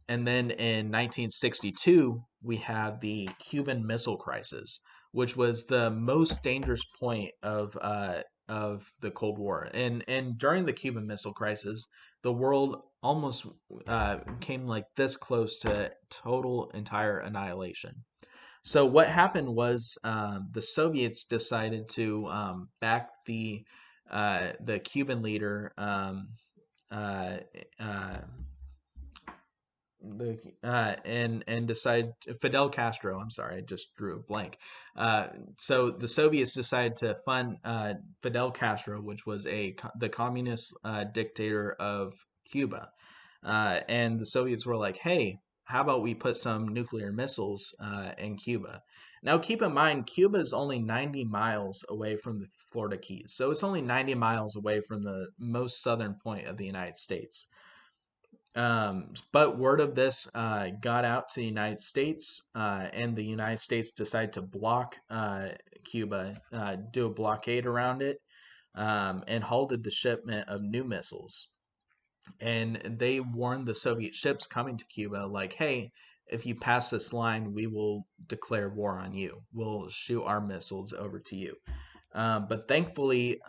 And then in 1962, we have the Cuban Missile Crisis, which was the most dangerous point of the Cold War. And during the Cuban Missile Crisis, the world almost came like this close to total entire annihilation. So what happened was the Soviets decided to back the Cuban leader, uh, uh, and decide Fidel Castro. I'm sorry, I just drew a blank. So the Soviets decided to fund Fidel Castro, which was the communist dictator of Cuba, and the Soviets were like, "Hey, how about we put some nuclear missiles in Cuba?" Now, keep in mind, Cuba is only 90 miles away from the Florida Keys, so it's only 90 miles away from the most southern point of the United States. But word of this got out to the United States, and the United States decided to block Cuba, do a blockade around it, and halted the shipment of new missiles. And they warned the Soviet ships coming to Cuba, like, hey, if you pass this line, we will declare war on you. We'll shoot our missiles over to you. But thankfully,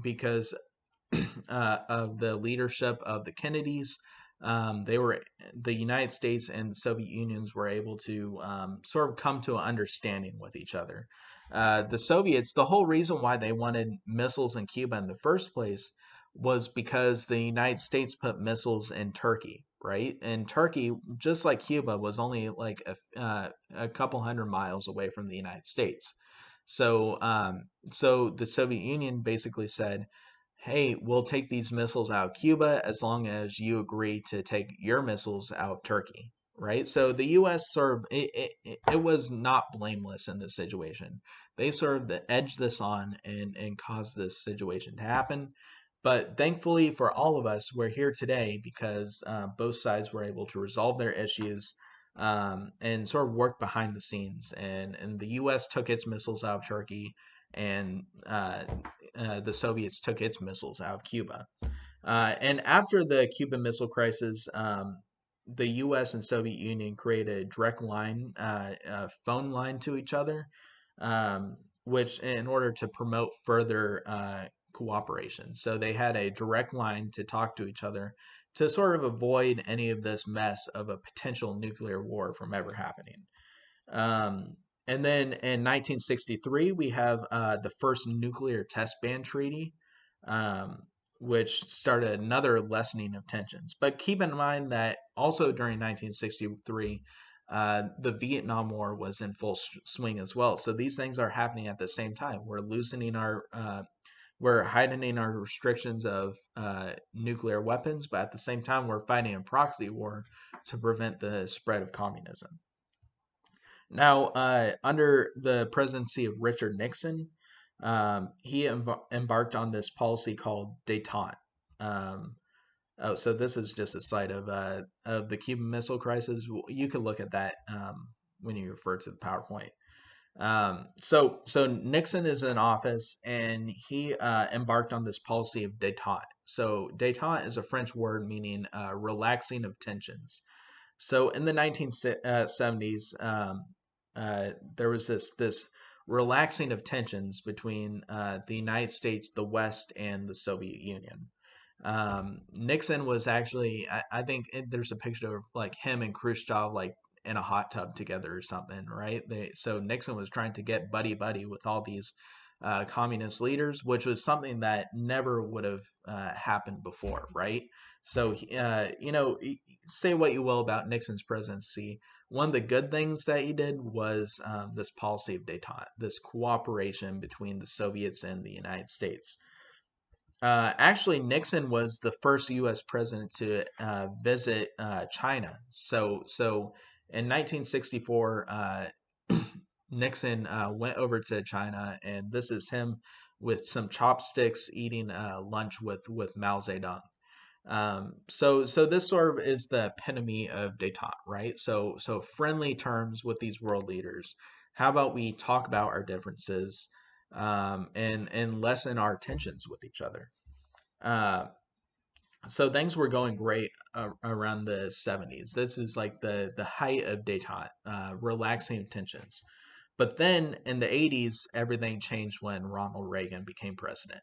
because of the leadership of the Kennedys. The United States and the Soviet Unions were able to sort of come to an understanding with each other. The Soviets, the whole reason why they wanted missiles in Cuba in the first place was because the United States put missiles in Turkey, right? And Turkey, just like Cuba, was only like a couple hundred miles away from the United States. So the Soviet Union basically said, hey, we'll take these missiles out of Cuba as long as you agree to take your missiles out of Turkey, right? So the U.S. sort of it was not blameless in this situation. They sort of edged this on and caused this situation to happen. But thankfully for all of us, we're here today because both sides were able to resolve their issues and sort of work behind the scenes. And the U.S. took its missiles out of Turkey, and the Soviets took its missiles out of Cuba. And after the Cuban Missile Crisis, the U.S. and Soviet Union created a direct line, phone line to each other, which in order to promote further cooperation. So they had a direct line to talk to each other to sort of avoid any of this mess of a potential nuclear war from ever happening. Um, and then in 1963, we have the first nuclear test ban treaty, um, which started another lessening of tensions. But keep in mind that also during 1963, the Vietnam War was in full swing as well. So these things are happening at the same time. We're heightening our restrictions of nuclear weapons, but at the same time, we're fighting a proxy war to prevent the spread of communism. Now, under the presidency of Richard Nixon, he embarked on this policy called détente. So this is just a slide of the Cuban Missile Crisis. You can look at that when you refer to the PowerPoint. So Nixon is in office, and he embarked on this policy of détente. So détente is a French word meaning relaxing of tensions. So in the 1970s, there was this relaxing of tensions between the United States, the West, and the Soviet Union. Nixon was actually, I think there's a picture of like him and Khrushchev like in a hot tub together or something, right? So Nixon was trying to get buddy buddy with all these communist leaders, which was something that never would have happened before, right? So, say what you will about Nixon's presidency. One of the good things that he did was this policy of détente, this cooperation between the Soviets and the United States. Actually, Nixon was the first U.S. president to visit China. So in 1964, Nixon went over to China, and this is him with some chopsticks eating lunch with Mao Zedong. So this sort of is the epitome of détente, right? So friendly terms with these world leaders. How about we talk about our differences and lessen our tensions with each other? Uh, so things were going great around the 70s. This is like the height of détente, relaxing tensions. But then in the 80s, everything changed when Ronald Reagan became president.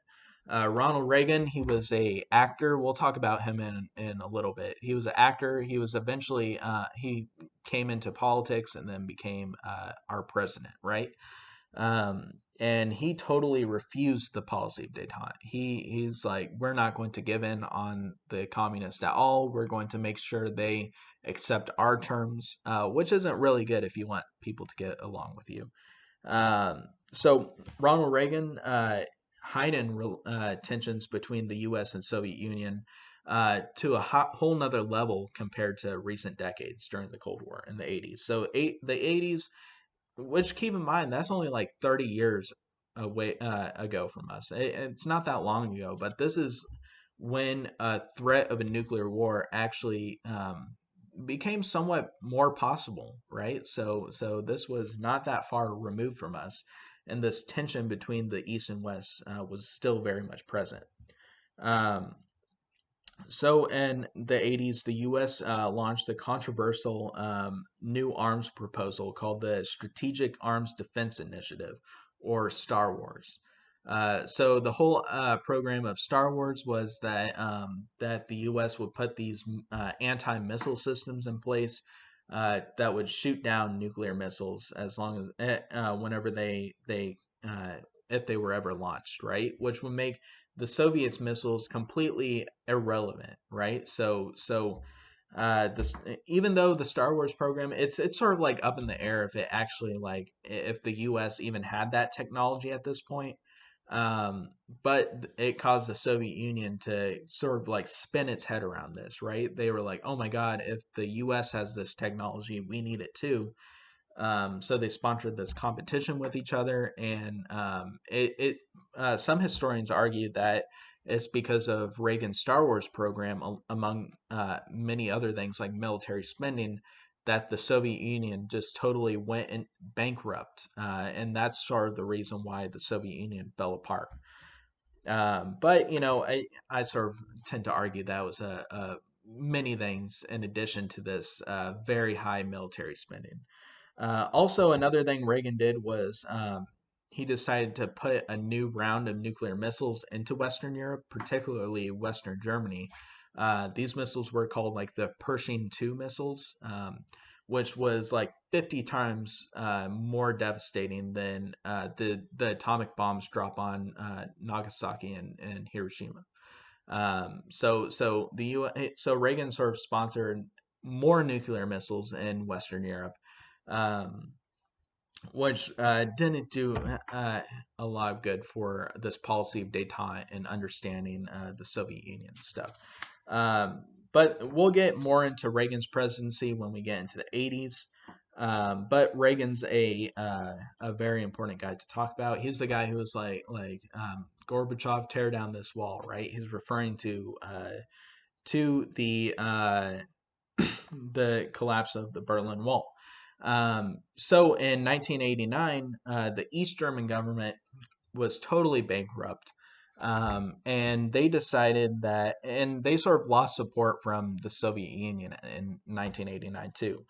Ronald Reagan, he was a actor. We'll talk about him in a little bit. He was an actor. He was eventually he came into politics and then became our president, right? Um, and he totally refused the policy of détente. He's like, we're not going to give in on the communists at all. We're going to make sure they accept our terms, which isn't really good if you want people to get along with you. So Ronald Reagan heightened tensions between the U.S. and Soviet Union to a whole nother level compared to recent decades during the Cold War in the 80s. So the 80s, which keep in mind that's only like 30 years away ago from us. It's not that long ago, but this is when a threat of a nuclear war actually became somewhat more possible, right? So this was not that far removed from us, and this tension between the East and West was still very much present. Um, so in the 80s, the U.S. Launched a controversial new arms proposal called the Strategic Arms Defense Initiative, or Star Wars. So the whole program of Star Wars was that the U.S. would put these anti-missile systems in place that would shoot down nuclear missiles as long as whenever they if they were ever launched, right? Which would make the Soviets' missiles completely irrelevant, right? This, even though the Star Wars program, it's sort of like up in the air if it actually like if the U.S. even had that technology at this point. Um, but it caused the Soviet Union to sort of like spin its head around this, right? They were like, oh my God, if the U.S. has this technology, we need it too. So they sponsored this competition with each other, and some historians argue that it's because of Reagan's Star Wars program, among many other things like military spending, that the Soviet Union just totally went bankrupt, and that's sort of the reason why the Soviet Union fell apart. But I sort of tend to argue that was a many things in addition to this very high military spending. Also, another thing Reagan did was he decided to put a new round of nuclear missiles into Western Europe, particularly Western Germany. These missiles were called like the Pershing II missiles, which was like 50 times more devastating than the atomic bombs drop on Nagasaki and Hiroshima. So Reagan sort of sponsored more nuclear missiles in Western Europe, um, which didn't do a lot of good for this policy of détente and understanding the Soviet Union stuff. But we'll get more into Reagan's presidency when we get into the 80s. But Reagan's a very important guy to talk about. He's the guy who was like Gorbachev, tear down this wall, right? He's referring to the collapse of the Berlin Wall. So in 1989, the East German government was totally bankrupt. And they decided that, and they sort of lost support from the Soviet Union in 1989 too.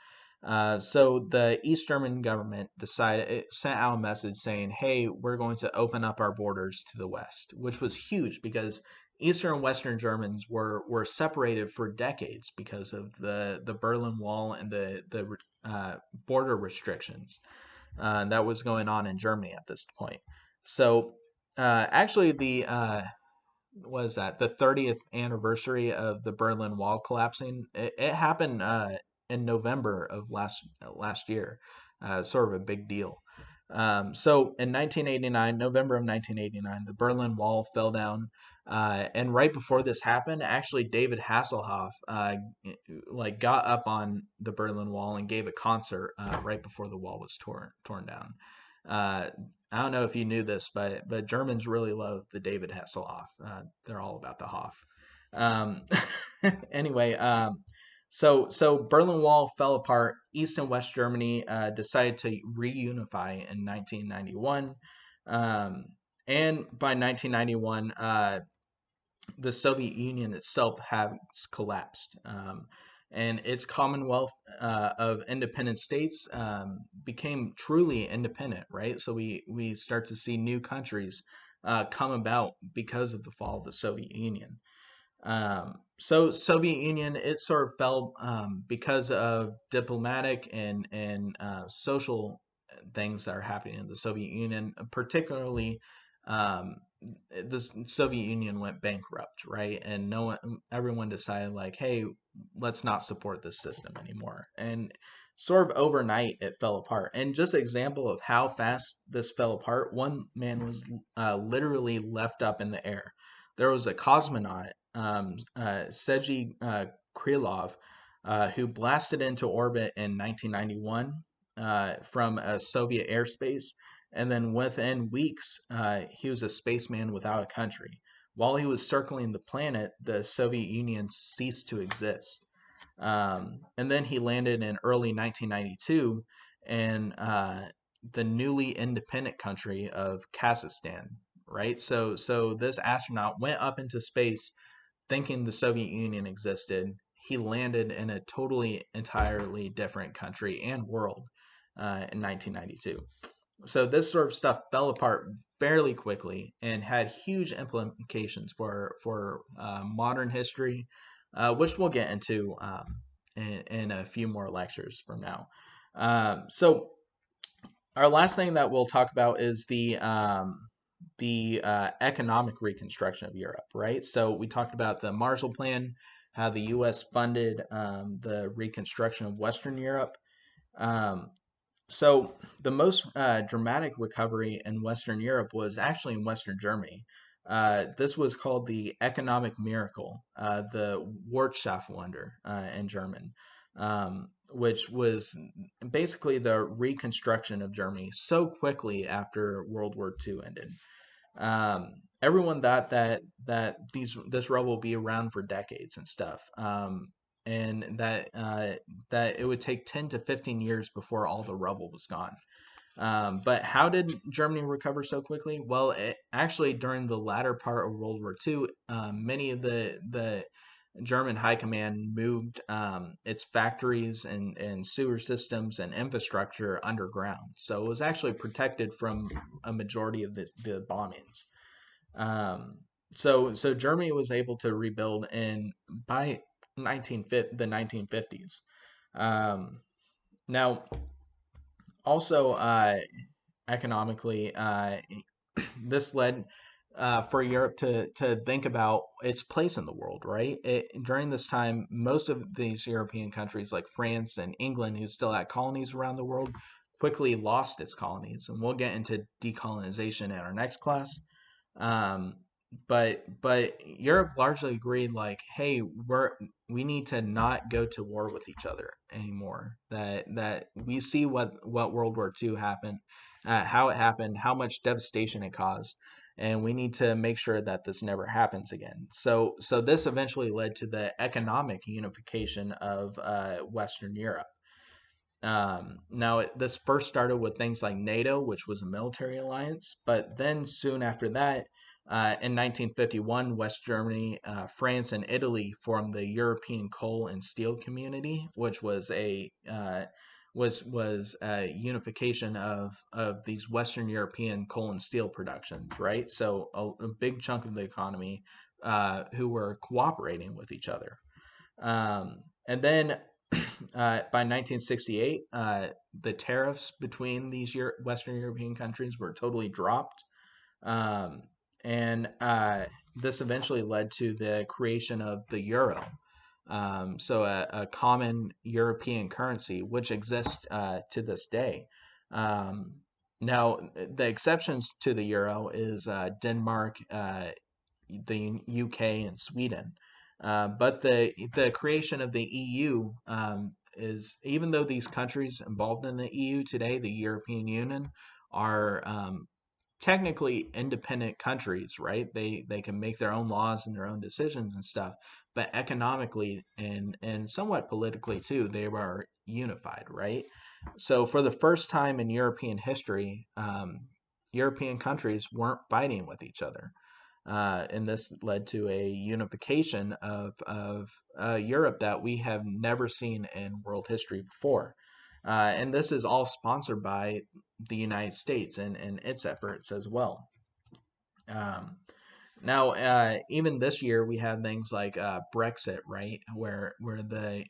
So the East German government decided, it sent out a message saying, "Hey, we're going to open up our borders to the West," which was huge because Eastern and Western Germans were separated for decades because of the Berlin Wall and the border restrictions that was going on in Germany at this point. So actually, the was that the 30th anniversary of the Berlin Wall collapsing? It happened in November of last year. Sort of a big deal. So in 1989, November of 1989, the Berlin Wall fell down. And right before this happened, actually David Hasselhoff like got up on the Berlin Wall and gave a concert right before the wall was torn down. Uh, I don't know if you knew this, but Germans really love the David Hasselhoff. They're all about the Hoff. Um, anyway, so Berlin Wall fell apart. East and West Germany decided to reunify in 1991, and by 1991, the Soviet Union itself has collapsed. And its Commonwealth of independent states became truly independent, right? So we start to see new countries come about because of the fall of the Soviet Union. So Soviet Union, it sort of fell because of diplomatic and social things that are happening in the Soviet Union, particularly um, the Soviet Union went bankrupt, right? And everyone decided like, hey, let's not support this system anymore. And sort of overnight, it fell apart. And just an example of how fast this fell apart, one man was literally left up in the air. There was a cosmonaut, Sergei Krylov, who blasted into orbit in 1991 from a Soviet airspace. And then within weeks, he was a spaceman without a country. While he was circling the planet, the Soviet Union ceased to exist. And then he landed in early 1992 in the newly independent country of Kazakhstan, right? So this astronaut went up into space thinking the Soviet Union existed. He landed in a totally, entirely different country and world in 1992. So this sort of stuff fell apart fairly quickly and had huge implications for modern history, which we'll get into in a few more lectures from now. So our last thing that we'll talk about is the economic reconstruction of Europe, right? So we talked about the Marshall Plan, how the U.S. funded the reconstruction of Western Europe. Um, so the most dramatic recovery in Western Europe was actually in Western Germany. This was called the economic miracle, the Wirtschaftswunder in German, which was basically the reconstruction of Germany so quickly after World War II ended. Everyone thought that this rubble would be around for decades and stuff, and that it would take 10 to 15 years before all the rubble was gone. But how did Germany recover so quickly? Well, actually, during the latter part of World War II, many of the German high command moved its factories and sewer systems and infrastructure underground. So it was actually protected from a majority of the bombings. Um, so Germany was able to rebuild in by the 1950s. Um, Now, also economically, this led for Europe to think about its place in the world, right? During this time, most of these European countries, like France and England, who still had colonies around the world, quickly lost its colonies, and we'll get into decolonization in our next class. Um, but Europe largely agreed, like, hey, we need to not go to war with each other anymore. That we see what World War II happened, how it happened, how much devastation it caused, and we need to make sure that this never happens again. So this eventually led to the economic unification of Western Europe. Now, this first started with things like NATO, which was a military alliance, but then soon after that, in 1951, West Germany, France, and Italy formed the European Coal and Steel Community, which was a unification of these Western European coal and steel productions, right? So a big chunk of the economy who were cooperating with each other. And then by 1968, the tariffs between these Western European countries were totally dropped. Um, and this eventually led to the creation of the euro. So a common European currency, which exists to this day. Um, Now, the exceptions to the euro is Denmark, the UK, and Sweden. But the creation of the EU is, even though these countries involved in the EU today, the European Union, are technically independent countries, right? They can make their own laws and their own decisions and stuff, but economically and somewhat politically too, they are unified, right? So for the first time in European history, European countries weren't fighting with each other. And this led to a unification of Europe that we have never seen in world history before. And this is all sponsored by the United States and its efforts as well. Um, Now, even this year, we have things like Brexit, right, where the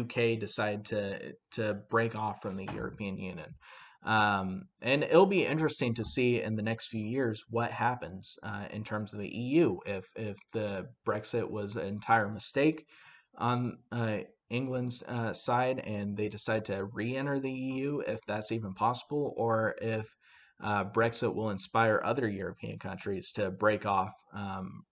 UK decided to break off from the European Union. And it'll be interesting to see in the next few years what happens in terms of the EU. If the Brexit was an entire mistake on England's side and they decide to re-enter the EU, if that's even possible, or if Brexit will inspire other European countries to break off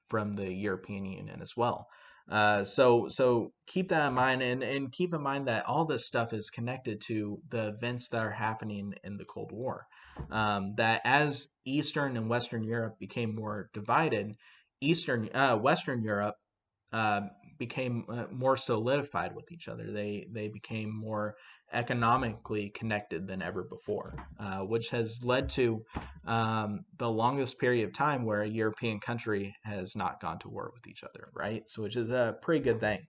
from the European Union as well. So keep that in mind, and keep in mind that all this stuff is connected to the events that are happening in the Cold War. That as Eastern and Western Europe became more divided, Western Europe uh, became more solidified with each other. They became more economically connected than ever before, which has led to the longest period of time where a European country has not gone to war with each other, right? So, which is a pretty good thing.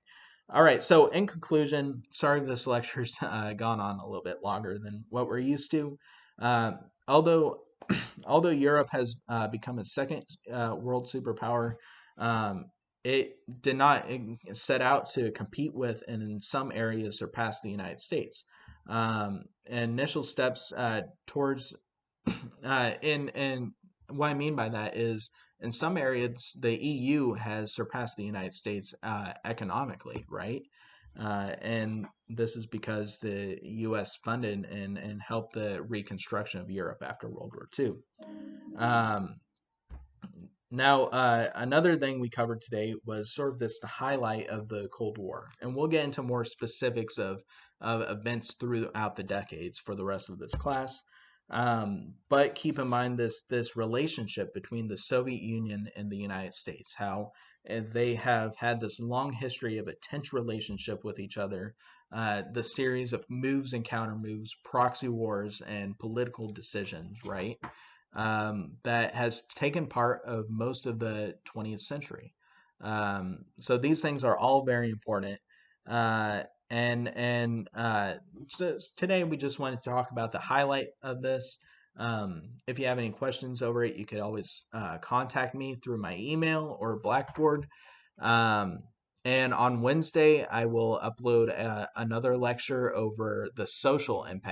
All right. So, in conclusion, sorry this lecture's gone on a little bit longer than what we're used to. Uh, although although Europe has become a second world superpower, um, it did not set out to compete with and in some areas surpass the United States. Initial steps towards in what I mean by that is in some areas the EU has surpassed the United States economically, right? And this is because the U.S. funded and helped the reconstruction of Europe after World War II. Um, Now, another thing we covered today was sort of this the highlight of the Cold War, and we'll get into more specifics of events throughout the decades for the rest of this class. But keep in mind this relationship between the Soviet Union and the United States, how they have had this long history of a tense relationship with each other, the series of moves and counter moves, proxy wars, and political decisions, right? That has taken part of most of the 20th century. So these things are all very important. And today we just wanted to talk about the highlight of this. If you have any questions over it, you could always contact me through my email or Blackboard. Um, and on Wednesday, I will upload another lecture over the social impact